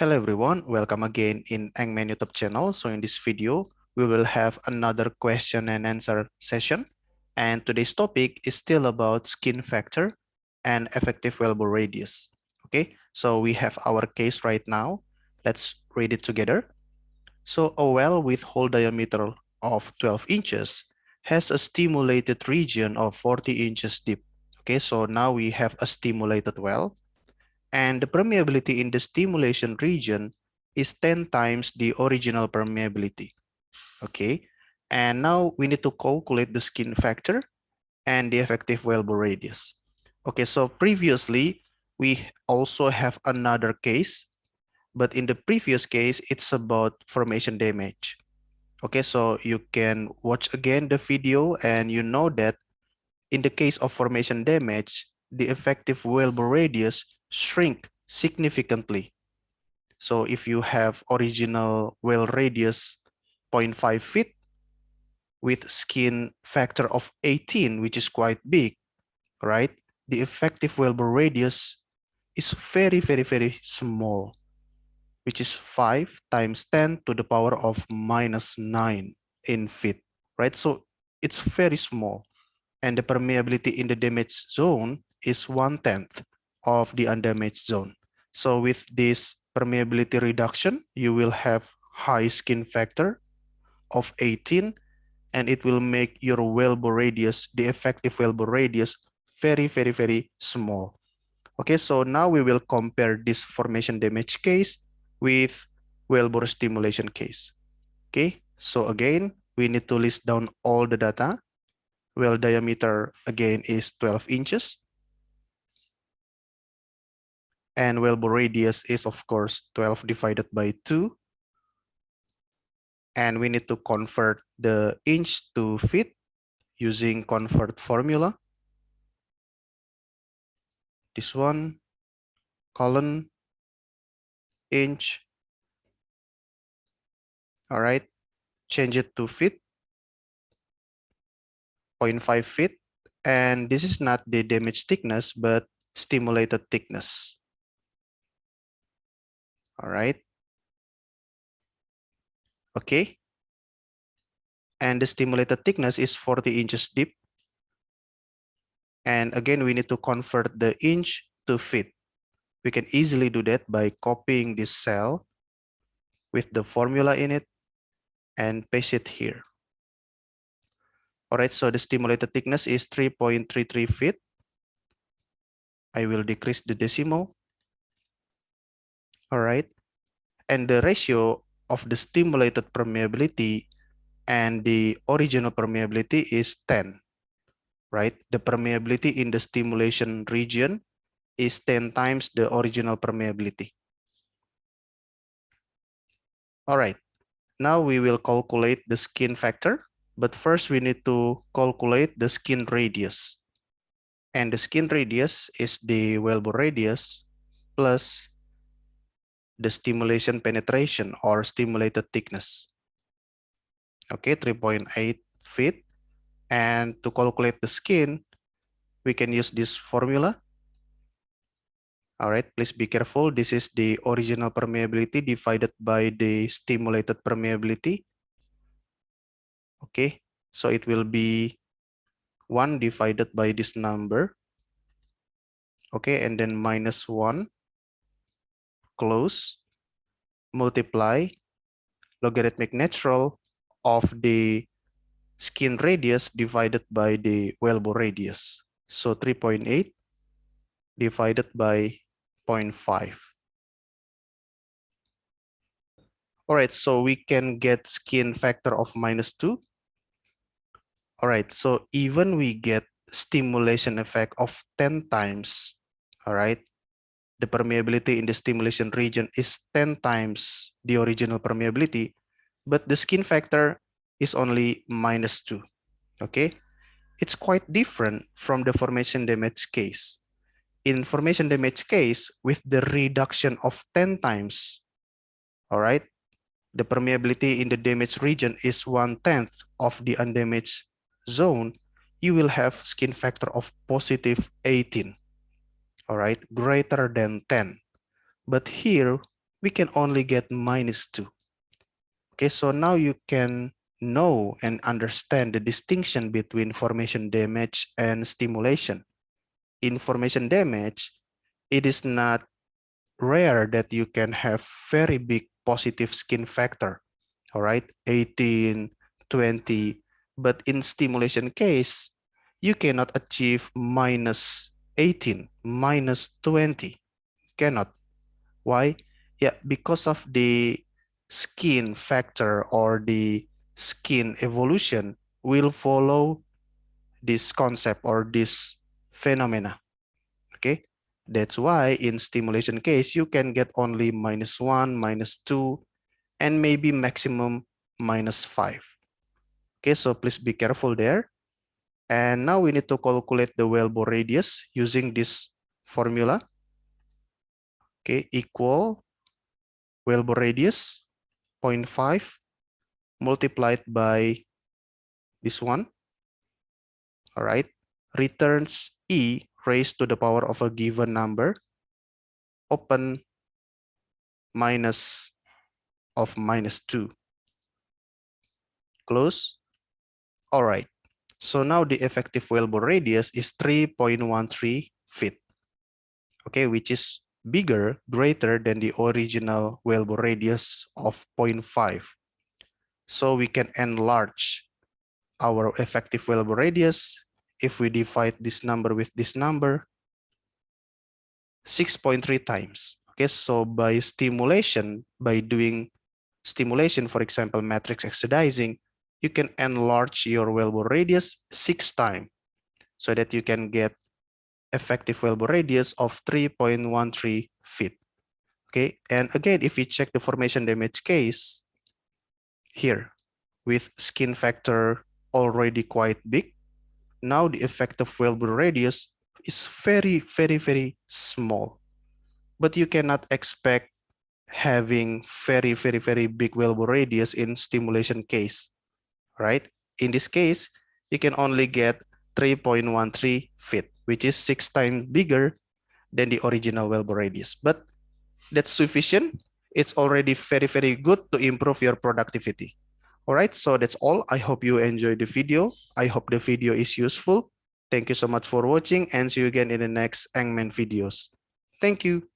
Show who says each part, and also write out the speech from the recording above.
Speaker 1: Hello everyone, welcome again in Engman YouTube channel. So in this video, we will have another question and answer session. And today's topic is still about skin factor and effective wellbore radius. Okay, so we have our case right now. Let's read it together. So a well with hole diameter of 12 inches has a stimulated region of 40 inches deep. Okay, so now we have a stimulated well, and the permeability in the stimulation region is 10 times the original permeability. Okay, and now we need to calculate the skin factor and the effective wellbore radius. Okay, so previously we also have another case, but in the previous case it's about formation damage. Okay, so you can watch again the video and you know that in the case of formation damage, the effective wellbore radius shrink significantly. So if you have original well radius 0.5 feet with skin factor of 18, which is quite big, right? The effective wellbore radius is very small, which is 5 times 10 to the power of -9 in feet, right? So it's very small. And the permeability in the damaged zone is 1/10 of the undamaged zone. So with this permeability reduction, you will have high skin factor of 18, and it will make your wellbore radius, the effective wellbore radius, very small. Okay, so now we will compare this formation damage case with wellbore stimulation case. Okay, so again, we need to list down all the data. Well diameter again is 12 inches. And wellbore radius is of course 12 divided by 2. And we need to convert the inch to feet using convert formula. This one, colon, inch. All right, change it to feet, 0.5 feet. And this is not the damage thickness, but stimulated thickness. All right. Okay. And the stimulated thickness is 40 inches deep. And again, we need to convert the inch to feet. We can easily do that by copying this cell with the formula in it and paste it here. All right, so the stimulated thickness is 3.33 feet. I will decrease the decimal. All right, and the ratio of the stimulated permeability and the original permeability is 10, right? The permeability in the stimulation region is 10 times the original permeability. All right, now we will calculate the skin factor, but first we need to calculate the skin radius. And the skin radius is the wellbore radius plus the stimulation penetration or stimulated thickness. Okay, 3.8 feet. And to calculate the skin, we can use this formula. All right, please be careful. This is the original permeability divided by the stimulated permeability. Okay, so it will be 1 divided by this number. Okay, and then -1, close, multiply logarithmic natural of the skin radius divided by the wellbore radius. So 3.8 divided by 0.5. All right, so we can get skin factor of -2. All right, so even we get stimulation effect of 10 times, all right, the permeability in the stimulation region is 10 times the original permeability, but the skin factor is only -2, okay? It's quite different from the formation damage case. In formation damage case, with the reduction of 10 times, all right, the permeability in the damaged region is 1/10 of the undamaged zone, you will have skin factor of +18, all right, greater than 10. But here, we can only get -2. Okay, so now you can know and understand the distinction between formation damage and stimulation. In formation damage, it is not rare that you can have very big positive skin factor, all right, 18, 20, but in stimulation case, you cannot achieve -18, -20, cannot. Why? Yeah, because of the skin factor or the skin evolution will follow this concept or this phenomena. Okay, that's why in stimulation case you can get only -1, -2, and maybe maximum -5. Okay, so please be careful there. And now we need to calculate the wellbore radius using this formula. Okay, equal wellbore radius 0.5 multiplied by this one. All right, returns E raised to the power of a given number, open minus of -2, close. All right, so now the effective wellbore radius is 3.13 feet, okay, which is greater than the original wellbore radius of 0.5. So we can enlarge our effective wellbore radius if we divide this number with this number 6.3 times. Okay, so by doing stimulation, for example, matrix extradizing, you can enlarge your wellbore radius 6 times so that you can get effective wellbore radius of 3.13 feet. Okay, and again, if we check the formation damage case here with skin factor already quite big, now the effective wellbore radius is very, very, very small. But you cannot expect having very, very, very big wellbore radius in stimulation case, right? In this case, you can only get 3.13 feet, which is 6 times bigger than the original wellbore radius. But that's sufficient. It's already very, very good to improve your productivity. All right, so that's all. I hope you enjoyed the video. I hope the video is useful. Thank you so much for watching and see you again in the next Angman videos. Thank you.